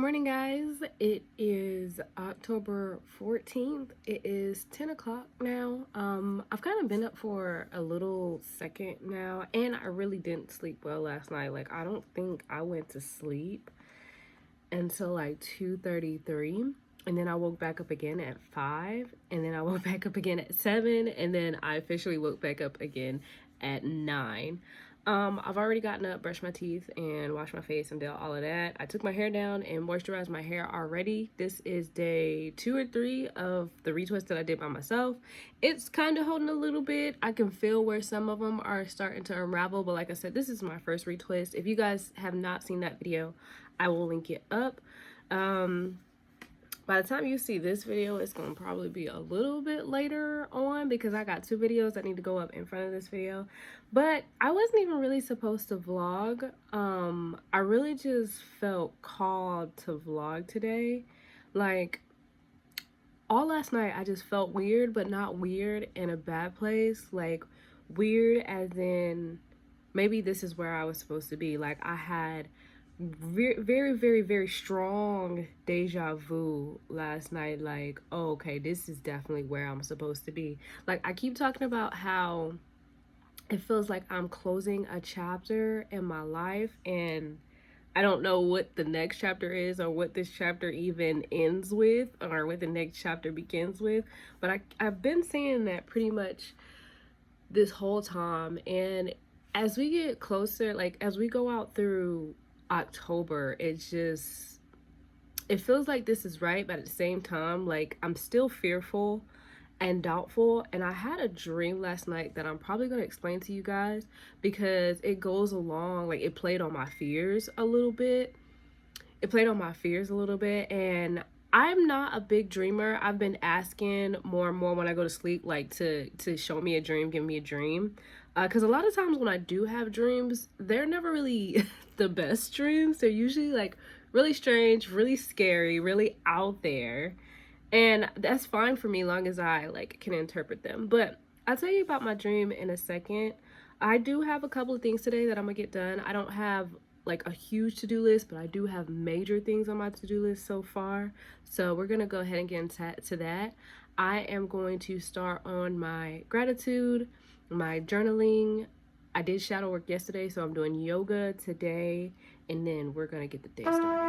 morning, guys. It is October 14th. It is 10 o'clock now. I've kind of been up for a little second now, and I really didn't sleep well last night. Like, I don't think I went to sleep until like 2:33, and then I woke back up again at 5, and then I woke back up again at 7, and then I officially woke back up again at 9. I've already gotten up, brushed my teeth, and washed my face and did all of that. I took my hair down and moisturized my hair already. This is day 2 or 3 of the retwist that I did by myself. It's kind of holding a little bit. I can feel where some of them are starting to unravel, but like I said, this is my first retwist. If you guys have not seen that video, I will link it up. By the time you see this video, it's going to probably be a little bit later on because I got 2 videos that need to go up in front of this video. But I wasn't even really supposed to vlog. I really just felt called to vlog today. Like, all last night I just felt weird, but not weird in a bad place. Like, weird as in maybe this is where I was supposed to be. Like, I had very strong deja vu last night. Like, oh, okay, this is definitely where I'm supposed to be. Like, I keep talking about how it feels like I'm closing a chapter in my life, and I don't know what the next chapter is or what this chapter even ends with or what the next chapter begins with. But I've been saying that pretty much this whole time. And as we get closer, like as we go out through October, it feels like this is right, but at the same time, like I'm still fearful and doubtful. And I had a dream last night that I'm probably going to explain to you guys because it goes along, like it played on my fears a little bit. And I'm not a big dreamer. I've been asking more and more when I go to sleep, like to show me a dream, give me a dream. Because a lot of times when I do have dreams, they're never really the best dreams. They're usually like really strange, really scary, really out there. And that's fine for me long as I like can interpret them. But I'll tell you about my dream in a second. I do have a couple of things today that I'm gonna get done. I don't have like a huge to-do list, but I do have major things on my to-do list so far. So we're gonna go ahead and get into that. I am going to start on my gratitude, my journaling. I did shadow work yesterday, so I'm doing yoga today, and then we're gonna get the day started.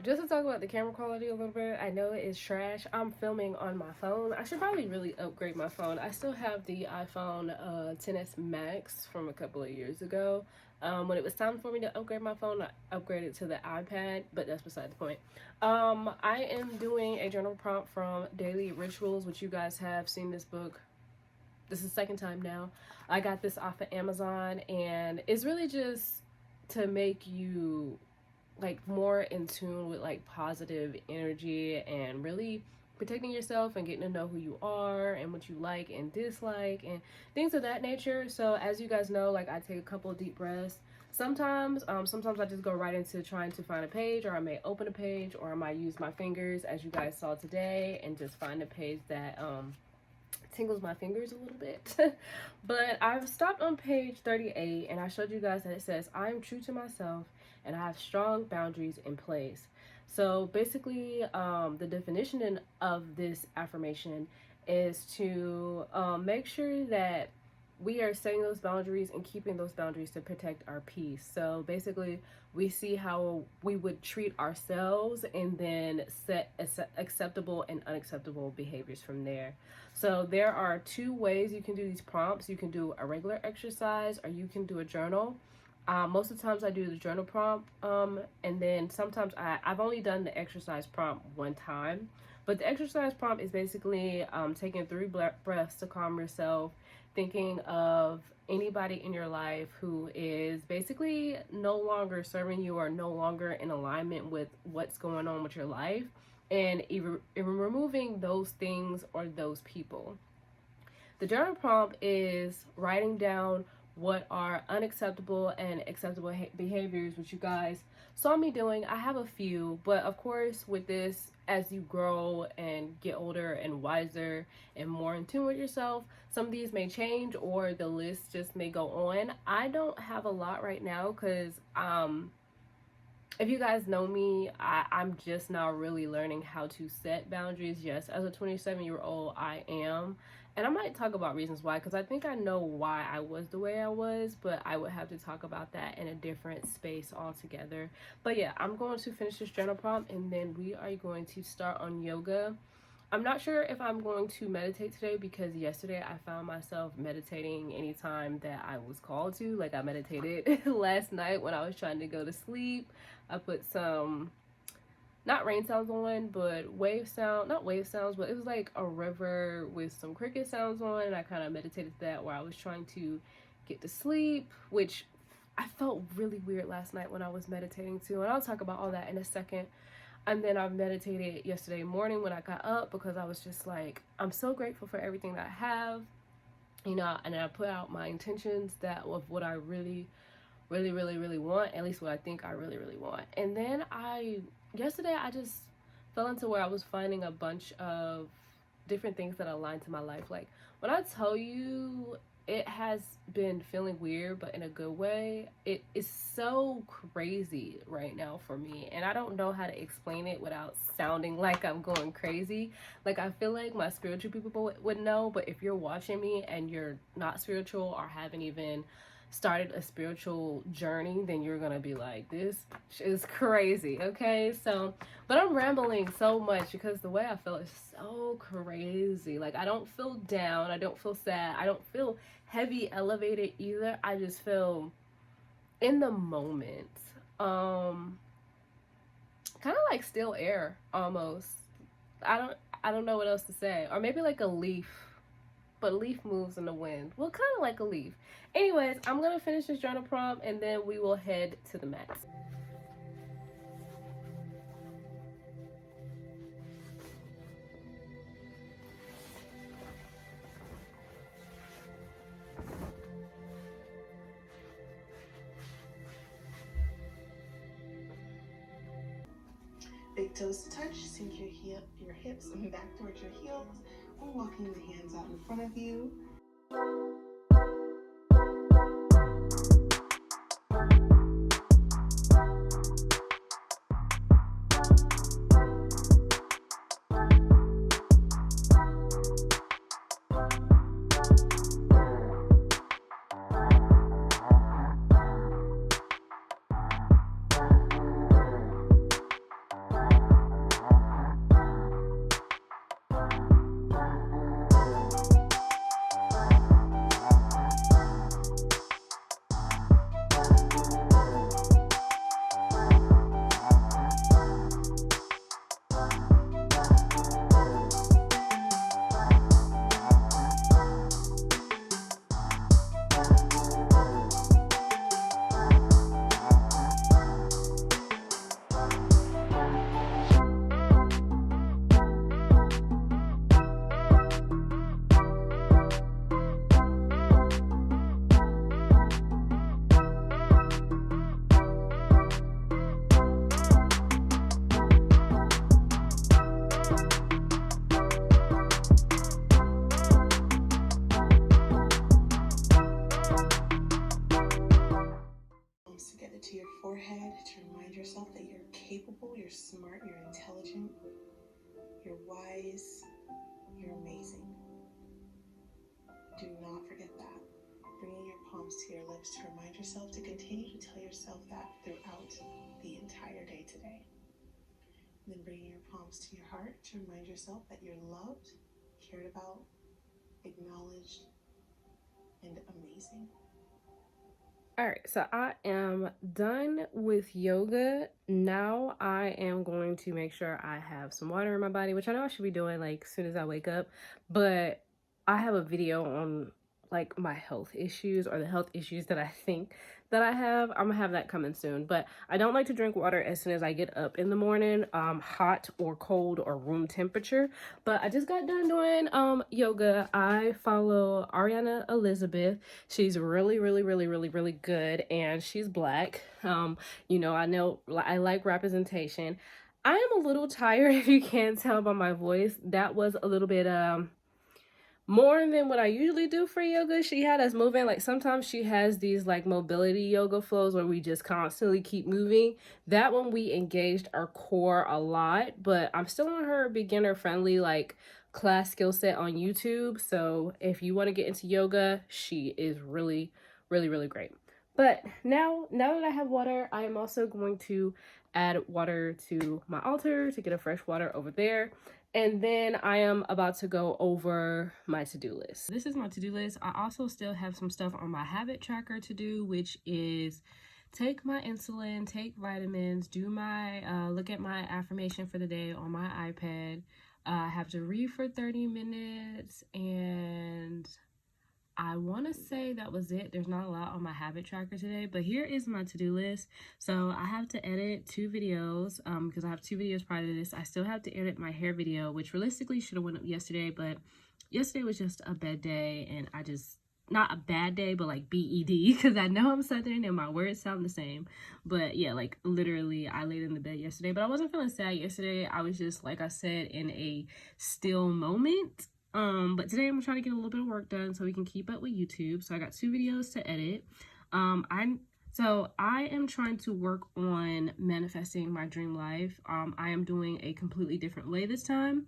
Just to talk about the camera quality a little bit, I know it is trash. I'm filming on my phone. I should probably really upgrade my phone. I still have the iPhone XS Max from a couple of years ago. When it was time for me to upgrade my phone, I upgraded to the iPad, but that's beside the point. I am doing a journal prompt from Daily Rituals, which you guys have seen this book. This is the second time now. I got this off of Amazon, and it's really just to make you like more in tune with like positive energy and really protecting yourself and getting to know who you are and what you like and dislike and things of that nature. So as you guys know, like I take a couple of deep breaths sometimes. Sometimes I just go right into trying to find a page, or I may open a page, or I might use my fingers as you guys saw today and just find a page that tingles my fingers a little bit. But I've stopped on page 38, and I showed you guys that it says, I am true to myself and I have strong boundaries in place. So basically, the definition of this affirmation is to make sure that we are setting those boundaries and keeping those boundaries to protect our peace. So basically, we see how we would treat ourselves and then set acceptable and unacceptable behaviors from there. So there are two ways you can do these prompts. You can do a regular exercise or you can do a journal. Most of the times I do the journal prompt, and then sometimes I've only done the exercise prompt one time. But the exercise prompt is basically taking 3 breaths to calm yourself, thinking of anybody in your life who is basically no longer serving you or no longer in alignment with what's going on with your life, and even removing those things or those people. The journal prompt is writing down what are unacceptable and acceptable behaviors, which you guys saw me doing. I have a few, but of course, with this, as you grow and get older and wiser and more in tune with yourself, some of these may change or the list just may go on. I don't have a lot right now because if you guys know me, I'm just now really learning how to set boundaries. Yes, as a 27-year-old, I am. And I might talk about reasons why, because I think I know why I was the way I was, but I would have to talk about that in a different space altogether. But yeah, I'm going to finish this journal prompt and then we are going to start on yoga. I'm not sure if I'm going to meditate today because yesterday I found myself meditating anytime that I was called to. Like, I meditated last night when I was trying to go to sleep. I put some, not rain sounds on, but not wave sounds, but it was like a river with some cricket sounds on. And I kind of meditated that while I was trying to get to sleep, which I felt really weird last night when I was meditating too. And I'll talk about all that in a second. And then I meditated yesterday morning when I got up because I was just like, I'm so grateful for everything that I have, you know, and I put out my intentions that of what I really, really, really, really want, at least what I think I really, really want. And then yesterday I just fell into where I was finding a bunch of different things that align to my life. Like, when I tell you it has been feeling weird, but in a good way, it is so crazy right now for me. And I don't know how to explain it without sounding like I'm going crazy. Like, I feel like my spiritual people would know, but if you're watching me and you're not spiritual or haven't even started a spiritual journey, then you're gonna be like, this is crazy. Okay, so but I'm rambling so much because the way I feel is so crazy. Like, I don't feel down, I don't feel sad, I don't feel heavy elevated either. I just feel in the moment, kind of like still air almost. I don't know what else to say. Or maybe like a leaf, but a leaf moves in the wind. Well, kind of like a leaf. Anyways, I'm gonna finish this journal prompt and then we will head to the mat. Big toes to touch, sink your hips back towards your heels, or walking the hands out in front of you. Together to your forehead to remind yourself that you're capable, you're smart, you're intelligent, you're wise, you're amazing. Do not forget that. yourself to continue to tell yourself that throughout the entire day today. And then bringing your palms to your heart to remind yourself that you're loved, cared about, acknowledged, and amazing. All right, so I am done with yoga. Now I am going to make sure I have some water in my body, which I know I should be doing like as soon as I wake up, but I have a video on like my health issues or the health issues that I think that I have. I'm gonna have that coming soon, but I don't like to drink water as soon as I get up in the morning, hot or cold or room temperature. But I just got done doing yoga. I follow Ariana Elizabeth. She's really good, and she's Black. You know, I know I like representation. I am a little tired, if you can't tell by my voice. That was a little bit more than what I usually do for yoga. She had us moving. Like sometimes she has these like mobility yoga flows where we just constantly keep moving. That one we engaged our core a lot, but I'm still on her beginner friendly like class skill set on YouTube. So if you want to get into yoga, she is really great. But now that I have water, I am also going to add water to my altar to get a fresh water over there. And then I am about to go over my to-do list. This is my to-do list. I also still have some stuff on my habit tracker to do, which is take my insulin, take vitamins, do my, look at my affirmation for the day on my iPad. I have to read for 30 minutes, and I want to say that was it. There's not a lot on my habit tracker today, but here is my to-do list. So I have to edit 2 videos because I have 2 videos prior to this. I still have to edit my hair video, which realistically should have went up yesterday, but yesterday was just a bad day, and I just, not a bad day, but like BED, because I know I'm Southern and my words sound the same. But yeah, like literally I laid in the bed yesterday, but I wasn't feeling sad yesterday. I was just, like I said, in a still moment. But today I'm trying to get a little bit of work done so we can keep up with YouTube. So I got 2 videos to edit. So I am trying to work on manifesting my dream life. I am doing a completely different way this time.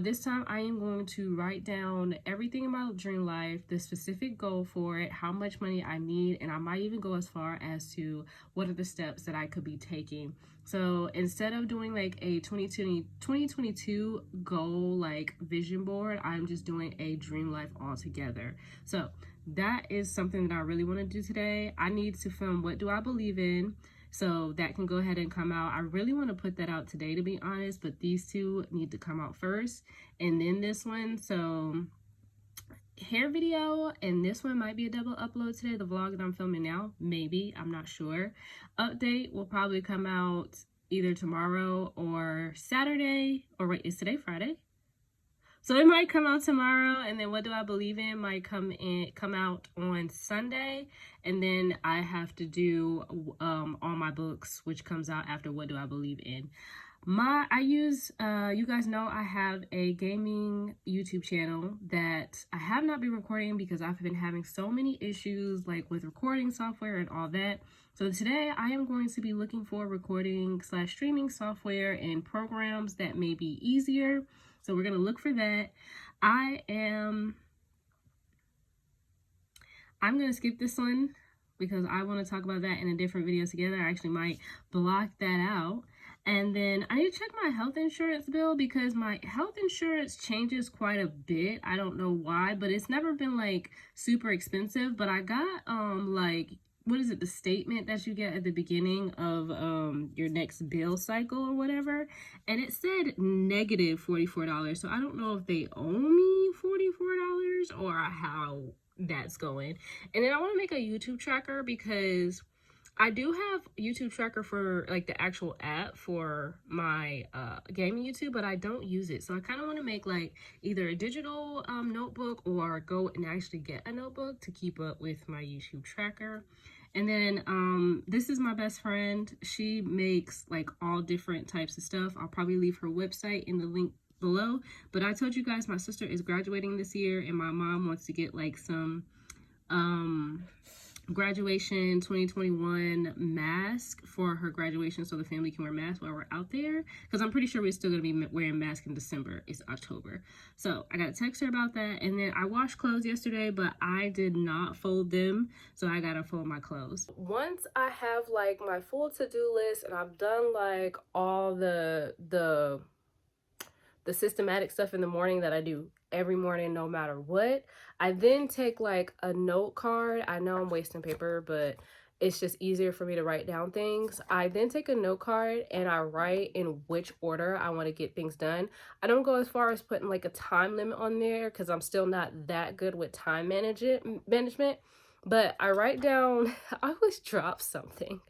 This time I am going to write down everything in my dream life, the specific goal for it, how much money I need, and I might even go as far as to what are the steps that I could be taking. So instead of doing like a 2022 goal, like vision board, I'm just doing a dream life altogether. So that is something that I really want to do today. I need to film what do I believe in, so that can go ahead and come out. I really want to put that out today, to be honest, but these 2 need to come out first, and then this one. So hair video, and this one might be a double upload today. The vlog that I'm filming now, maybe, I'm not sure. Update will probably come out either tomorrow or Saturday, or wait, is today Friday? So it might come out tomorrow, and then what do I believe in might come out on Sunday, and then I have to do all my books, which comes out after what do I believe in. You guys know I have a gaming YouTube channel that I have not been recording because I've been having so many issues like with recording software and all that. So today I am going to be looking for recording/streaming software and programs that may be easier. So we're going to look for that. I'm going to skip this one because I want to talk about that in a different video together. I actually might block that out. And then I need to check my health insurance bill because my health insurance changes quite a bit. I don't know why, but it's never been like super expensive. But I got like, what is it, the statement that you get at the beginning of your next bill cycle or whatever, and it said negative $44. So I don't know if they owe me $44 or how that's going. And then I want to make a YouTube tracker because I do have YouTube tracker for like the actual app for my gaming YouTube, but I don't use it. So I kind of want to make like either a digital notebook or go and actually get a notebook to keep up with my YouTube tracker. And then this is my best friend. She makes like all different types of stuff. I'll probably leave her website in the link below. But I told you guys my sister is graduating this year, and my mom wants to get like some graduation 2021 mask for her graduation so the family can wear masks while we're out there, because I'm pretty sure we're still going to be wearing masks in December. It's October. So I got to text her about that. And then I washed clothes yesterday, but I did not fold them, so I got to fold my clothes. Once I have like my full to-do list and I've done like all the systematic stuff in the morning that I do every morning no matter what, I then take like a note card. I know I'm wasting paper, but it's just easier for me to write down things. I then take a note card and I write in which order I want to get things done. I don't go as far as putting like a time limit on there because I'm still not that good with time management. But I write down, I always drop something.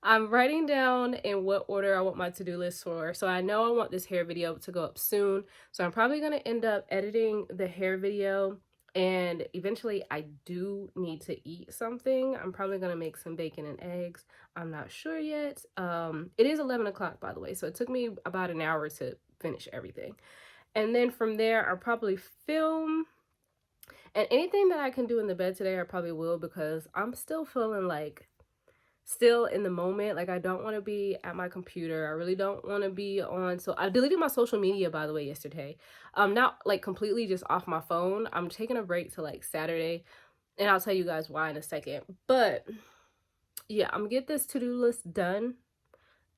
I'm writing down in what order I want my to-do list for. So I know I want this hair video to go up soon. So I'm probably going to end up editing the hair video. And eventually I do need to eat something. I'm probably going to make some bacon and eggs. I'm not sure yet. It is 11 o'clock, by the way. So it took me about an hour to finish everything. And then from there, I'll probably film. And anything that I can do in the bed today, I probably will, because I'm still feeling like still in the moment. Like I don't want to be at my computer. I really don't want to be on. So I deleted my social media, by the way, yesterday. Not like completely just off my phone. I'm taking a break till like Saturday, and I'll tell you guys why in a second. But yeah, I'm gonna get this to-do list done,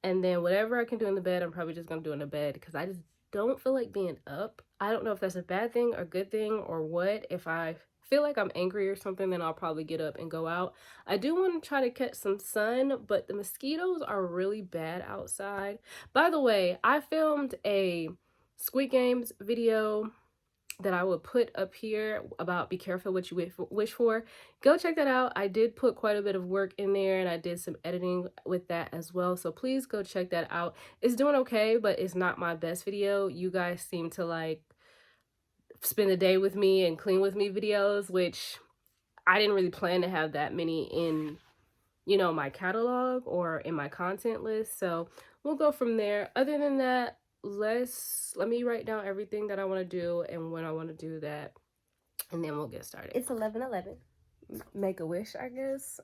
and then whatever I can do in the bed, I'm probably just gonna do in the bed, because I just don't feel like being up. I don't know if that's a bad thing or good thing or what. If I feel like I'm angry or something, then I'll probably get up and go out. I do want to try to catch some sun, but the mosquitoes are really bad outside. By the way, I filmed a Squid Games video that I will put up here about be careful what you wish for. Go check that out. I did put quite a bit of work in there, and I did some editing with that as well. So please go check that out. It's doing okay, but it's not my best video. You guys seem to like spend a day with me and clean with me videos, which I didn't really plan to have that many in, you know, my catalog or in my content list. So we'll go from there. Other than that, let me write down everything that I want to do and when I want to do that, and then we'll get started. It's 11:11. Make a wish, I guess.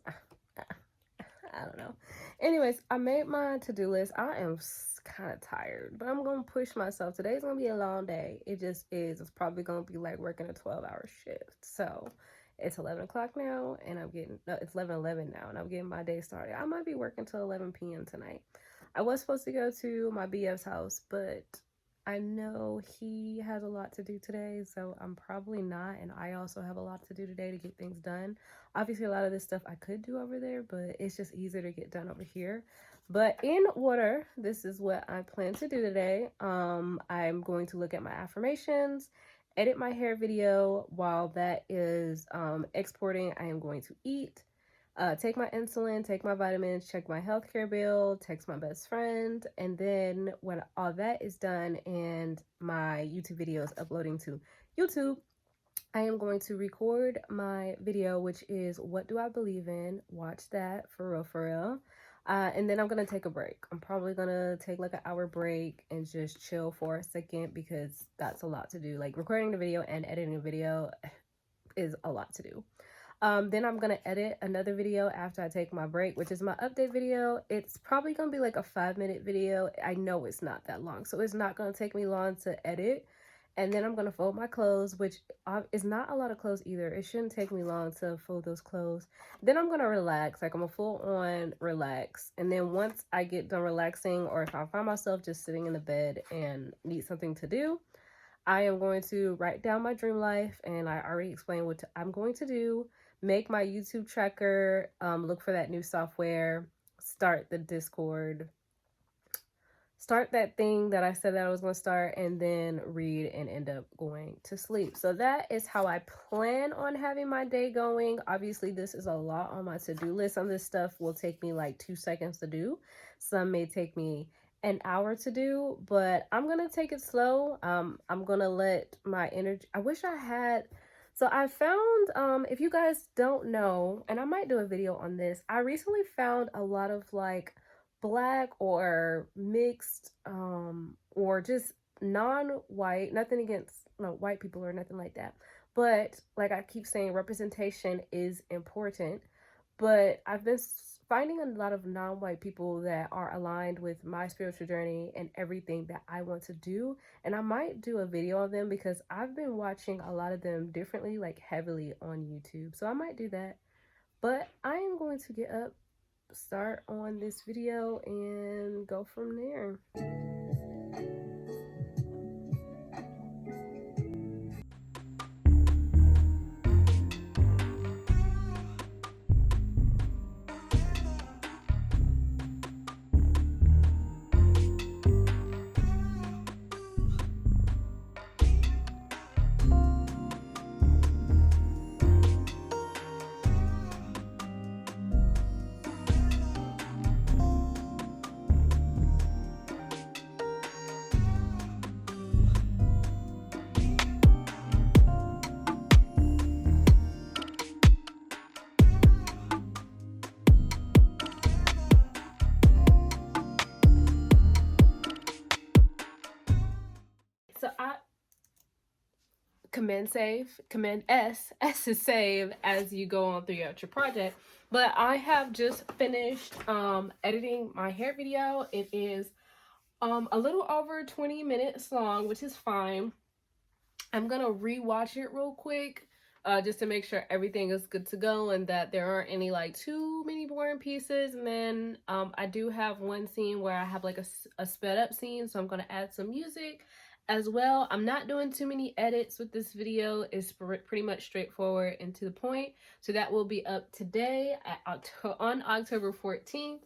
I don't know. Anyways, I made my to-do list. I am kind of tired, but I'm gonna push myself. Today's gonna be a long day. It just is. It's probably gonna be like working a 12-hour shift. So it's 11 o'clock now, and it's 11:11 now, and I'm getting my day started. I might be working till 11 p.m. tonight. I was supposed to go to my BF's house, but I know he has a lot to do today, so I'm probably not. And I also have a lot to do today to get things done. Obviously, a lot of this stuff I could do over there, but it's just easier to get done over here. But in order, this is what I plan to do today. I'm going to look at my affirmations, edit my hair video. While that is exporting, I am going to eat. Take my insulin, take my vitamins, check my healthcare bill, text my best friend, and then when all that is done and my YouTube video is uploading to YouTube, I am going to record my video, which is What Do I Believe In? Watch that for real, for real. And then I'm going to take a break. I'm probably going to take like an hour break and just chill for a second, because that's a lot to do. Like recording the video and editing a video is a lot to do. Then I'm going to edit another video after I take my break, which is my update video. It's probably going to be like a 5-minute video. I know it's not that long, so it's not going to take me long to edit. And then I'm going to fold my clothes, which is not a lot of clothes either. It shouldn't take me long to fold those clothes. Then I'm going to relax, like I'm a full-on relax. And then once I get done relaxing, or if I find myself just sitting in the bed and need something to do, I am going to write down my dream life, and I already explained what I'm going to do. Make my YouTube tracker, look for that new software, start the Discord, start that thing that I said that I was going to start, and then read and end up going to sleep. So that is how I plan on having my day going. Obviously, this is a lot on my to-do list. Some of this stuff will take me like 2 seconds to do. Some may take me an hour to do, but I'm going to take it slow. I'm going to let my energy, I wish I had... So I found, if you guys don't know, and I might do a video on this, I recently found a lot of like Black or mixed, or just non-white, nothing against white people or nothing like that, but like I keep saying, representation is important. but I've been finding a lot of non-white people that are aligned with my spiritual journey and everything that I want to do. And I might do a video on them because I've been watching a lot of them differently, like heavily on YouTube. So I might do that. But I am going to get up, start on this video, and go from there. So I command save, command S is save as you go on throughout your project. But I have just finished editing my hair video. It is a little over 20 minutes long, which is fine. I'm gonna rewatch it real quick just to make sure everything is good to go and that there aren't any like too many boring pieces. And then I do have one scene where I have like a sped up scene, so I'm gonna add some music as well. I'm not doing too many edits with this video. It's pretty much straightforward and to the point. So that will be up today on October 14th.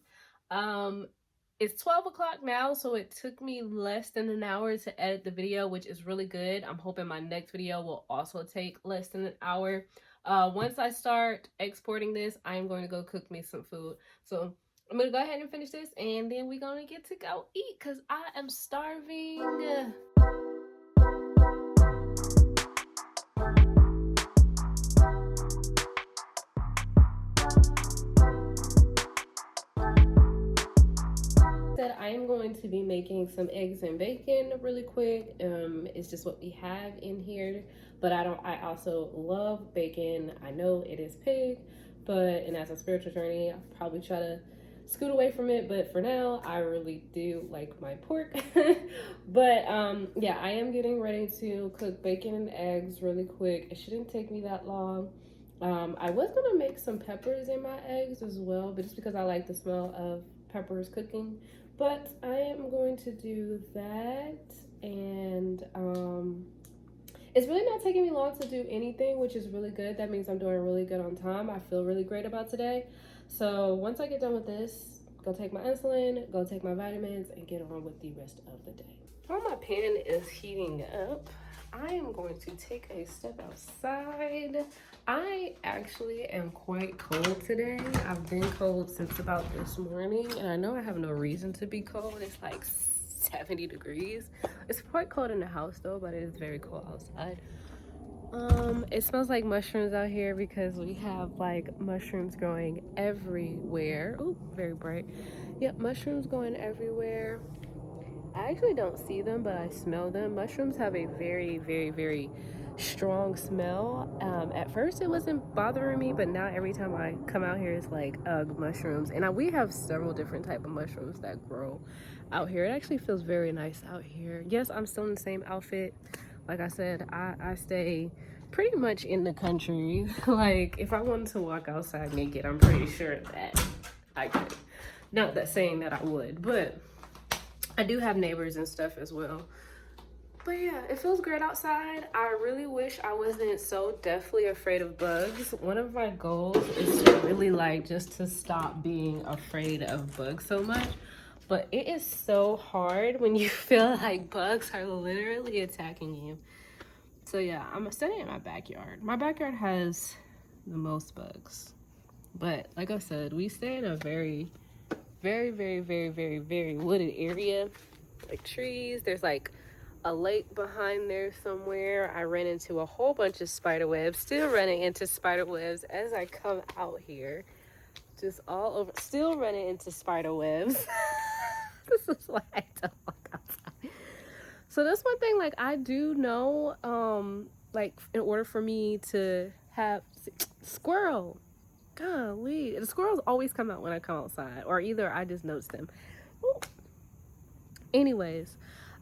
It's 12 o'clock now, so it took me less than an hour to edit the video, which is really good. I'm hoping my next video will also take less than an hour. Once I start exporting this, I am going to go cook me some food. So I'm going to go ahead and finish this, and then we're going to get to go eat because I am starving. I am going to be making some eggs and bacon really quick. It's just what we have in here, but I also love bacon. I know it is pig, and as a spiritual journey, I'll probably try to scoot away from it, but for now I really do like my pork. But yeah, I am getting ready to cook bacon and eggs really quick. It shouldn't take me that long. I was gonna make some peppers in my eggs as well, but just because I like the smell of peppers cooking. But I am going to do that, and it's really not taking me long to do anything, which is really good. That means I'm doing really good on time. I feel really great about today. So once I get done with this, go take my insulin, go take my vitamins, and get on with the rest of the day. While my pan is heating up, I am going to take a step outside. I actually am quite cold today. I've been cold since about this morning, and I know I have no reason to be cold. It's like 70 degrees. It's quite cold in the house though, but it is very cold outside. It smells like mushrooms out here because we have like mushrooms growing everywhere. Oh, very bright. Yep, mushrooms going everywhere. I actually don't see them, but I smell them. Mushrooms have a very, very, very strong smell. At first it wasn't bothering me, but now every time I come out here, it's like, ugh, mushrooms. And we have several different type of mushrooms that grow out here. It actually feels very nice out here. Yes, I'm still in the same outfit. Like I said, I stay pretty much in the country. Like, if I wanted to walk outside naked, I'm pretty sure that I could. Not that saying that I would, but I do have neighbors and stuff as well. But yeah, it feels great outside. I really wish I wasn't so deathly afraid of bugs. One of my goals is to really like just to stop being afraid of bugs so much. But it is so hard when you feel like bugs are literally attacking you. So yeah, I'm standing in my backyard. My backyard has the most bugs. But like I said, we stay in a very, very, very, very, very, very wooded area. Like trees. There's like a lake behind there somewhere. I ran into a whole bunch of spider webs. Still running into spider webs as I come out here. Just all over. Still running into spider webs. This is why I don't walk outside. So that's one thing, like, I do know, like, in order for me to have squirrel, Golly, the squirrels always come out when I come outside, or either I just notice them. Ooh. Anyways,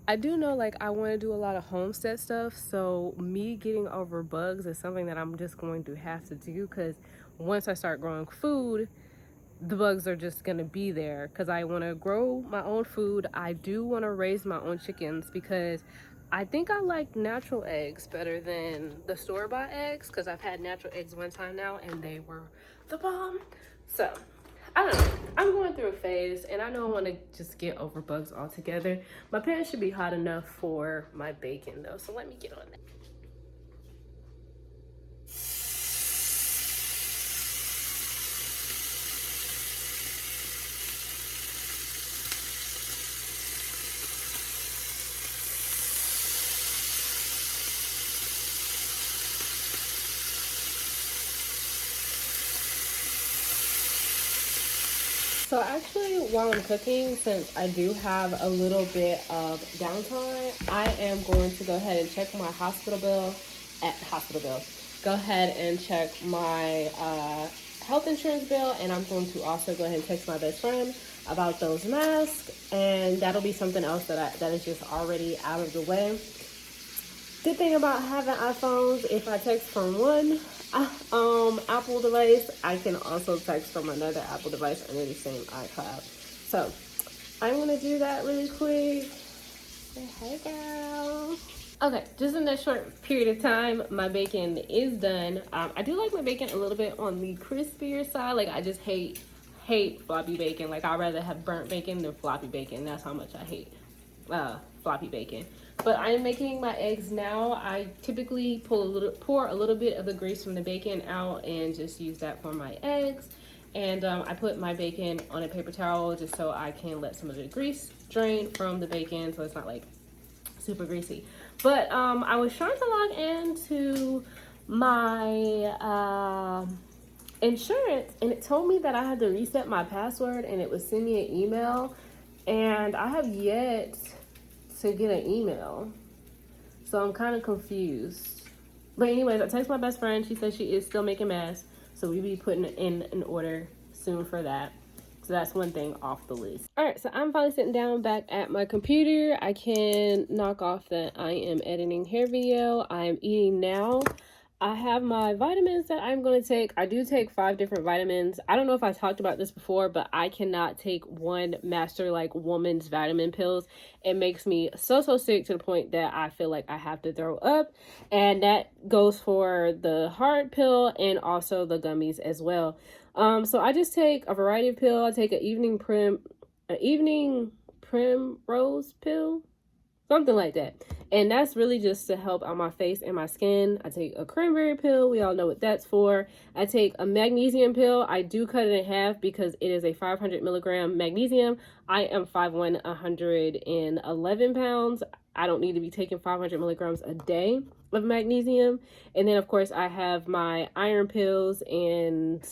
I do know like I want to do a lot of homestead stuff, so me getting over bugs is something that I'm just going to have to do, because once I start growing food, the bugs are just gonna be there, because I want to grow my own food. I do want to raise my own chickens, because I think I like natural eggs better than the store-bought eggs, because I've had natural eggs one time now and they were the bomb. So I don't know, I'm going through a phase, and I know I want to just get over bugs altogether. My pan should be hot enough for my bacon though, so let me get on that. So actually, while I'm cooking, since I do have a little bit of downtime, I am going to go ahead and check my hospital bill. Go ahead and check my health insurance bill, and I'm going to also go ahead and text my best friend about those masks, and that'll be something else that is just already out of the way. Good thing about having iPhones, if I text from one Apple device, I can also text from another Apple device under the same iCloud. So I'm gonna do that really quick. Say hey, girl. Okay, just in that short period of time, my bacon is done. I do like my bacon a little bit on the crispier side. Like, I just hate floppy bacon. Like, I'd rather have burnt bacon than floppy bacon. That's how much I hate floppy bacon. But I am making my eggs now. I typically pour a little bit of the grease from the bacon out and just use that for my eggs. And I put my bacon on a paper towel just so I can let some of the grease drain from the bacon, so it's not like super greasy. But I was trying to log into my insurance, and it told me that I had to reset my password, and it would send me an email, and I have yet to get an email, so I'm kind of confused. But anyways, I texted my best friend. She said she is still making masks, so we'll be putting in an order soon for that. So that's one thing off the list. All right, so I'm finally sitting down back at my computer. I can knock off that I am editing hair video. I am eating now. I have my vitamins that I'm going to take. I do take 5 different vitamins. I don't know if I talked about this before, but I cannot take one master like woman's vitamin pills. It makes me so sick to the point that I feel like I have to throw up. And that goes for the hard pill and also the gummies as well. So I just take a variety of pills. I take an evening primrose pill, something like that. And that's really just to help out my face and my skin. I take a cranberry pill. We all know what that's for. I take a magnesium pill. I do cut it in half because it is a 500 milligram magnesium. I am 5'1", 111 pounds. I don't need to be taking 500 milligrams a day of magnesium. And then, of course, I have my iron pills and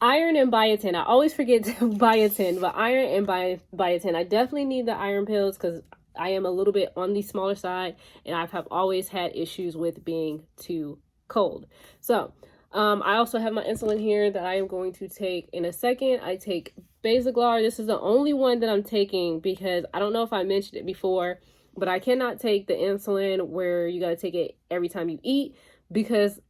iron and biotin. I always forget biotin, but iron and biotin. I definitely need the iron pills because I am a little bit on the smaller side, and I have always had issues with being too cold. So I also have my insulin here that I am going to take in a second. I take Basaglar. This is the only one that I'm taking because I don't know if I mentioned it before, but I cannot take the insulin where you got to take it every time you eat because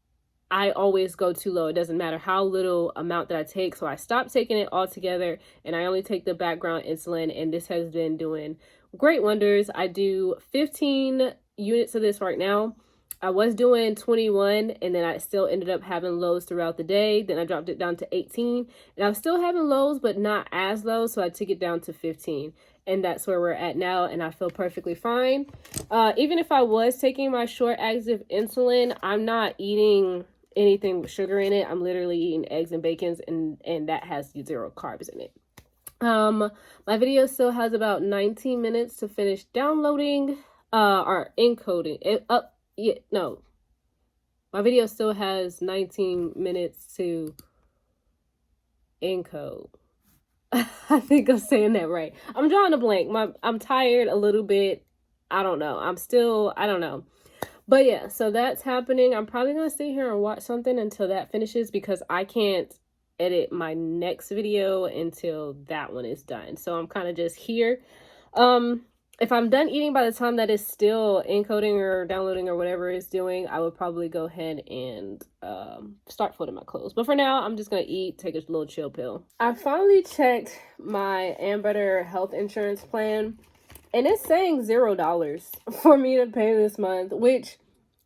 I always go too low. It doesn't matter how little amount that I take. So I stopped taking it altogether and I only take the background insulin, and this has been doing great wonders. I do 15 units of this right now. I was doing 21 and then I still ended up having lows throughout the day. Then I dropped it down to 18 and I'm still having lows, but not as low. So I took it down to 15 and that's where we're at now. And I feel perfectly fine. Even if I was taking my short active insulin, I'm not eating anything with sugar in it. I'm literally eating eggs and bacons and that has 0 carbs in it. My video still has about 19 minutes to finish downloading or encoding it up. Yeah, no, my video still has 19 minutes to encode. I think I'm saying that right. I'm drawing a blank. I'm tired a little bit. I don't know. I don't know. But yeah, so that's happening. I'm probably gonna sit here and watch something until that finishes because I can't edit my next video until that one is done. So I'm kind of just here. Um, if I'm done eating by the time that is still encoding or downloading or whatever it's doing, I would probably go ahead and start folding my clothes. But for now, I'm just gonna eat, take a little chill pill. I finally checked my Ambetter health insurance plan, and it's saying $0 for me to pay this month, which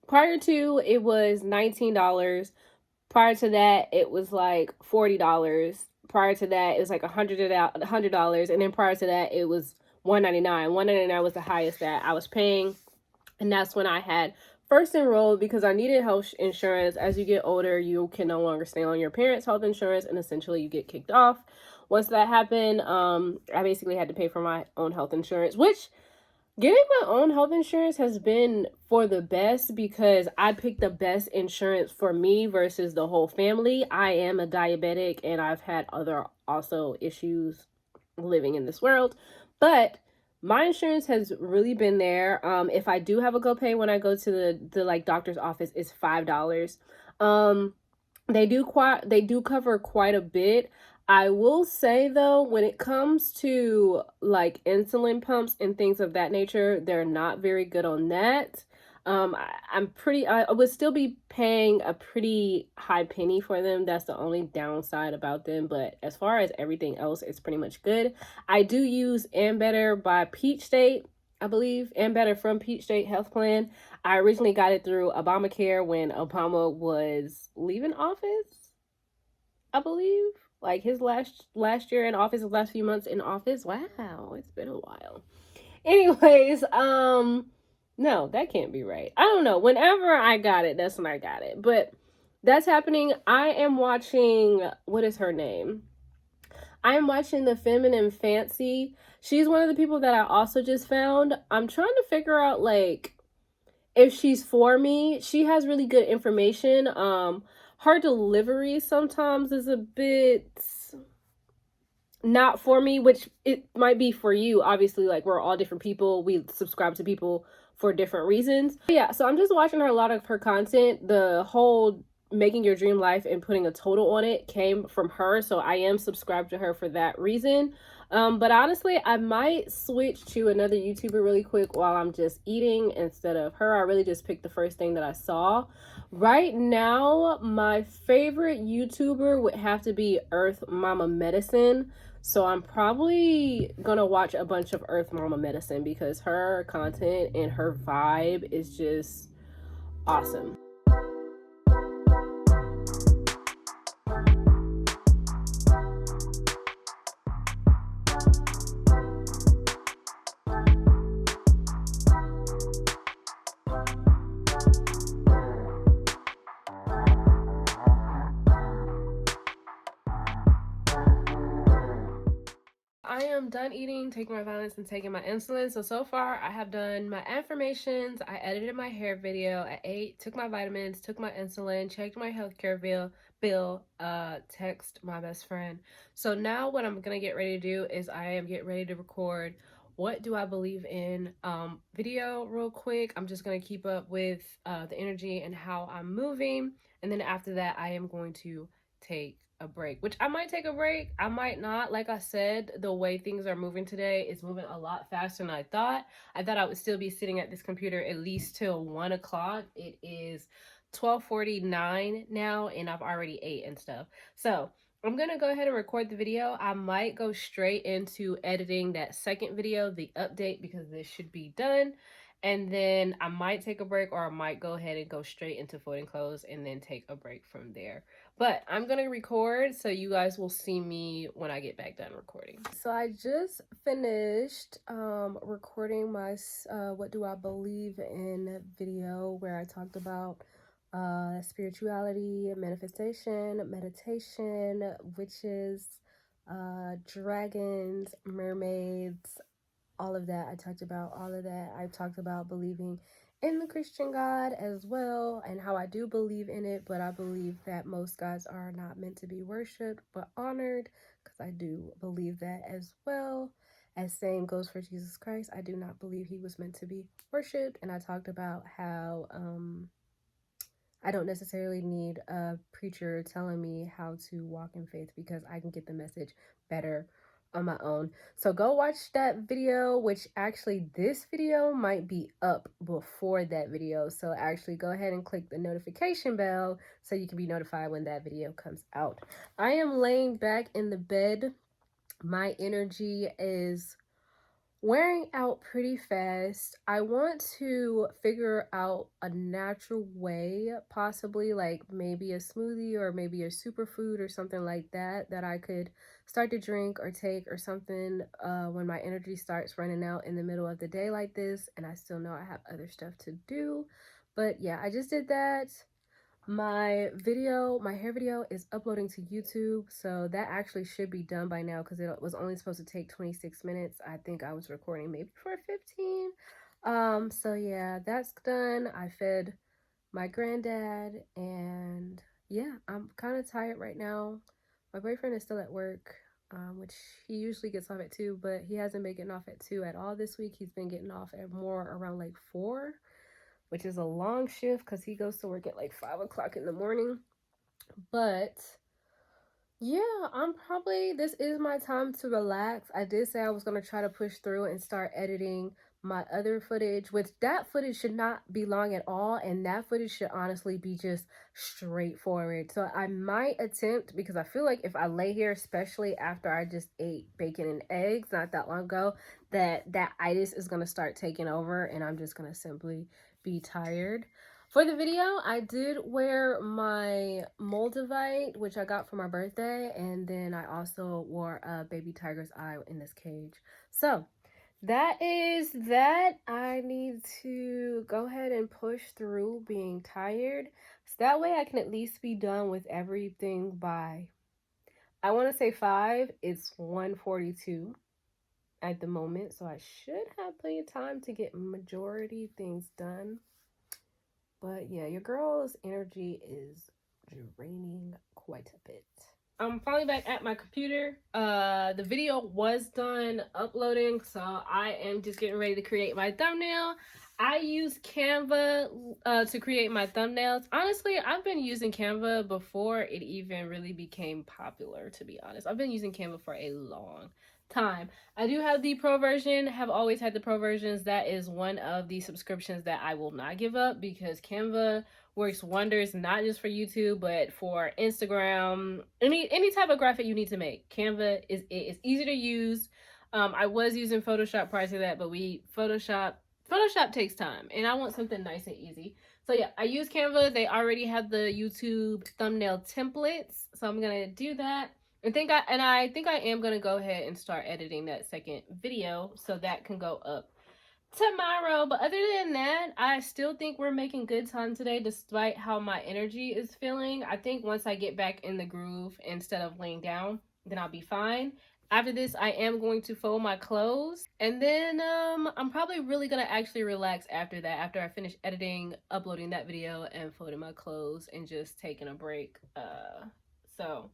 prior to it was $19. Prior to that, it was like $40. Prior to that, it was like $100, and then prior to that, it was $199. $199 was the highest that I was paying, and that's when I had first enrolled because I needed health insurance. As you get older, you can no longer stay on your parents' health insurance, and essentially you get kicked off. Once that happened, I basically had to pay for my own health insurance, which getting my own health insurance has been for the best because I picked the best insurance for me versus the whole family. I am a diabetic and I've had other also issues living in this world, but my insurance has really been there. If I do have a copay when I go to the like doctor's office, it's $5. They do cover quite a bit. I will say though, when it comes to like insulin pumps and things of that nature, they're not very good on that. I would still be paying a pretty high penny for them. That's the only downside about them. But as far as everything else, it's pretty much good. I do use Ambetter by Peach State, I believe. Ambetter from Peach State Health Plan. I originally got it through Obamacare when Obama was leaving office, I believe. Like his last year in office, his last few months in office. Wow, it's been a while. Anyways, no, that can't be right. I don't know. Whenever I got it, that's when I got it. But that's happening. I am watching, what is her name? I am watching The Feminine Fancy. She's one of the people that I also just found. I'm trying to figure out like if she's for me. She has really good information. Her delivery sometimes is a bit not for me, which it might be for you. Obviously, like we're all different people. We subscribe to people for different reasons. But yeah, so I'm just watching a lot of her content. The whole making your dream life and putting a total on it came from her, so I am subscribed to her for that reason. But honestly, I might switch to another YouTuber really quick while I'm just eating instead of her. I really just picked the first thing that I saw. Right now, my favorite YouTuber would have to be Earth Mama Medicine. So I'm probably gonna watch a bunch of Earth Mama Medicine because her content and her vibe is just awesome. I am done eating, taking my vitamins, and taking my insulin. So far, I have done my affirmations. I edited my hair video. I ate, took my vitamins, took my insulin, checked my healthcare bill, text my best friend. So now what I'm going to get ready to do is I am getting ready to record what do I believe in video real quick. I'm just going to keep up with the energy and how I'm moving. And then after that, I am going to take a break, which I might take a break, I might not. Like I said, the way things are moving today is moving a lot faster than I thought. I thought I would still be sitting at this computer at least till 1 o'clock. It is 12:49 now and I've already ate and stuff. So I'm gonna go ahead and record the video. I might go straight into editing that second video, the update, because this should be done. And then I might take a break, or I might go ahead and go straight into folding clothes and then take a break from there. But I'm gonna record, so you guys will see me when I get back done recording. So I just finished recording my what do I believe in video, where I talked about spirituality, manifestation, meditation, witches, dragons, mermaids, all of that. I talked about all of that. I talked about believing in the Christian God as well, and how I do believe in it, but I believe that most gods are not meant to be worshipped but honored, because I do believe that as well. as same goes for Jesus Christ. I do not believe he was meant to be worshipped. And I talked about how I don't necessarily need a preacher telling me how to walk in faith because I can get the message better on my own. So go watch that video, which actually this video might be up before that video. So actually go ahead and click the notification bell so you can be notified when that video comes out. I am laying back in the bed. My energy is wearing out pretty fast. I want to figure out a natural way, possibly like maybe a smoothie or maybe a superfood or something like that, that I could start to drink or take or something when my energy starts running out in the middle of the day like this, and I still know I have other stuff to do. But yeah, I just did that. My hair video is uploading to YouTube, so that actually should be done by now because it was only supposed to take 26 minutes. I think I was recording maybe for 15. So yeah, that's done. I fed my granddad, and yeah, I'm kind of tired right now. My boyfriend is still at work, which he usually gets off at 2, but he hasn't been getting off at 2 at all this week. He's been getting off at more around like 4, which is a long shift because he goes to work at like 5 o'clock in the morning. But yeah, this is my time to relax. I did say I was going to try to push through and start editing my other footage, which that footage should not be long at all, and that footage should honestly be just straightforward. So I might attempt, because I feel like if I lay here, especially after I just ate bacon and eggs not that long ago, that itis is going to start taking over and I'm just going to simply be tired. For the video, I did wear my Moldavite, which I got for my birthday, and then I also wore a baby tiger's eye in this cage. So that is that. I need to go ahead and push through being tired, so that way I can at least be done with everything by, I want to say 5. It's 1:42 at the moment, so I should have plenty of time to get majority things done. But yeah, your girl's energy is draining quite a bit. I'm finally back at my computer. The video was done uploading, so I am just getting ready to create my thumbnail. I use Canva to create my thumbnails. Honestly, I've been using Canva before it even really became popular, to be honest. I've been using Canva for a long time. I do have the pro version, have always had the pro versions. That is one of the subscriptions that I will not give up, because Canva works wonders, not just for YouTube, but for Instagram, any type of graphic you need to make. Canva is easy to use. I was using Photoshop prior to that, but Photoshop takes time, and I want something nice and easy. So yeah, I use Canva. They already have the YouTube thumbnail templates, so I'm gonna do that. I think I am gonna go ahead and start editing that second video so that can go up tomorrow. But other than that, I still think we're making good time today, despite how my energy is feeling. I think once I get back in the groove instead of laying down, then I'll be fine. After this, I am going to fold my clothes, and then I'm probably really gonna actually relax after that, after I finish editing, uploading that video, and folding my clothes and just taking a break. So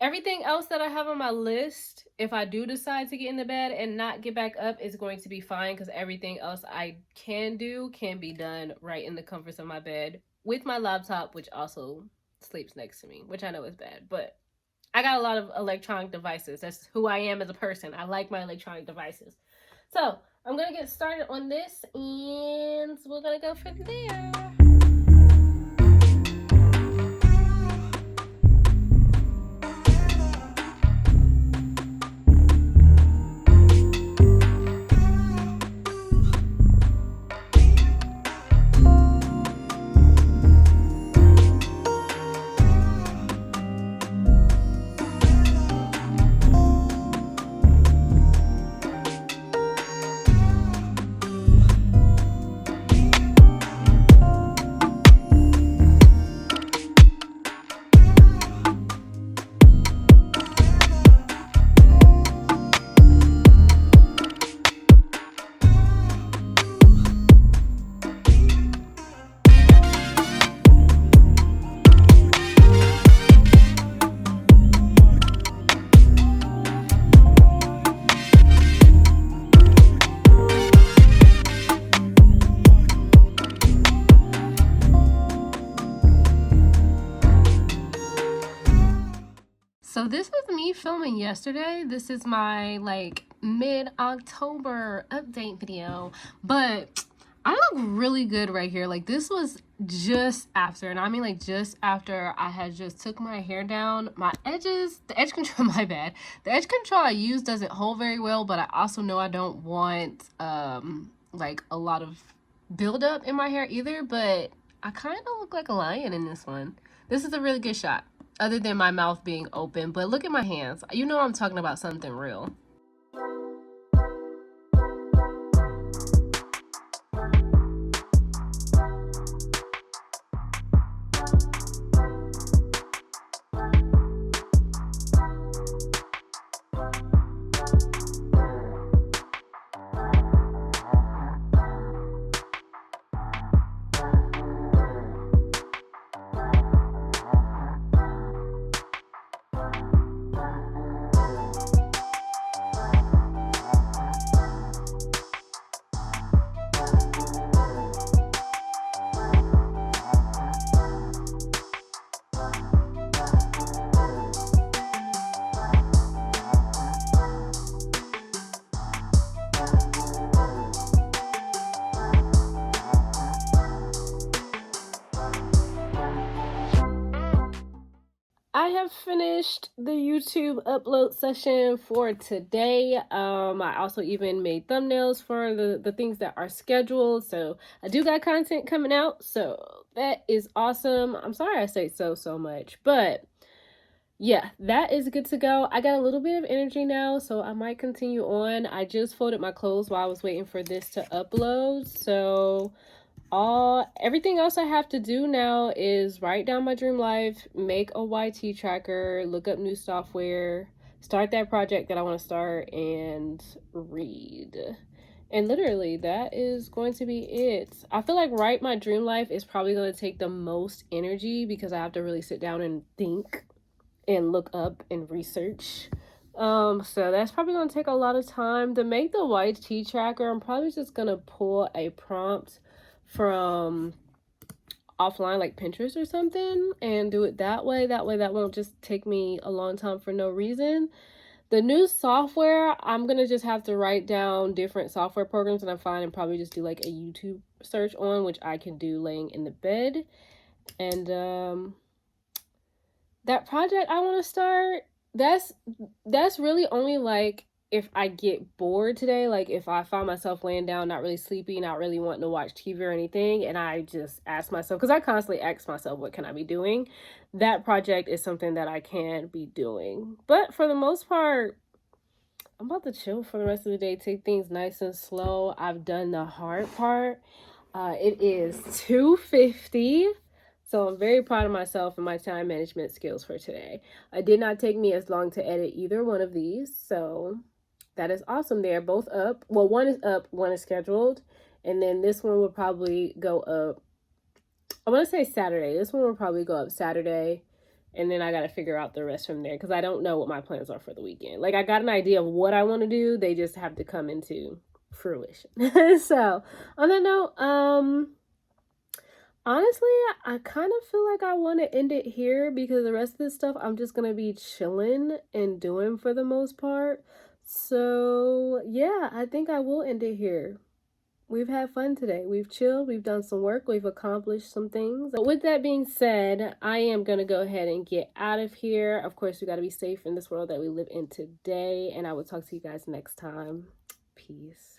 everything else that I have on my list, if I do decide to get in the bed and not get back up, is going to be fine, because everything else I can do can be done right in the comforts of my bed with my laptop, which also sleeps next to me, which I know is bad, but I got a lot of electronic devices. That's who I am as a person. I like my electronic devices. So I'm going to get started on this, and we're going to go from there. So this was me filming yesterday. This is my like mid-October update video, but I look really good right here. Like this was just after, and I mean like just after I had just took my hair down. My edges, the edge control, my bad. The edge control I use doesn't hold very well, but I also know I don't want like a lot of buildup in my hair either, but I kind of look like a lion in this one. This is a really good shot, other than my mouth being open, but look at my hands. You know I'm talking about something real. I have finished the YouTube upload session for today. I also even made thumbnails for the things that are scheduled. So I do got content coming out. So that is awesome. I'm sorry I say so much, but yeah, that is good to go. I got a little bit of energy now, so I might continue on. I just folded my clothes while I was waiting for this to upload. So everything else I have to do now is write down my dream life, make a YT tracker, look up new software, start that project that I want to start, and read. And literally that is going to be it. I feel like write my dream life is probably going to take the most energy because I have to really sit down and think and look up and research. So that's probably going to take a lot of time. To make the YT tracker, I'm probably just going to pull a prompt from offline like Pinterest or something and do it that way. That won't just take me a long time for no reason. The new software, I'm gonna just have to write down different software programs that I find and probably just do like a YouTube search on, which I can do laying in the bed. And that project I want to start, that's really only like if I get bored today, like if I find myself laying down, not really sleepy, not really wanting to watch TV or anything, and I just ask myself, because I constantly ask myself, what can I be doing? That project is something that I can be doing. But for the most part, I'm about to chill for the rest of the day, take things nice and slow. I've done the hard part. It is 2:50. So I'm very proud of myself and my time management skills for today. It did not take me as long to edit either one of these. So that is awesome. They're both up. Well, one is up, one is scheduled. And then this one will probably go up, I want to say Saturday. This one will probably go up Saturday. And then I got to figure out the rest from there because I don't know what my plans are for the weekend. Like I got an idea of what I want to do. They just have to come into fruition. So on that note, honestly, I kind of feel like I want to end it here because the rest of this stuff I'm just going to be chilling and doing for the most part. So, yeah, I think I will end it here. We've had fun today. We've chilled. We've done some work. We've accomplished some things. But with that being said, I am going to go ahead and get out of here. Of course, we got to be safe in this world that we live in today. And I will talk to you guys next time. Peace.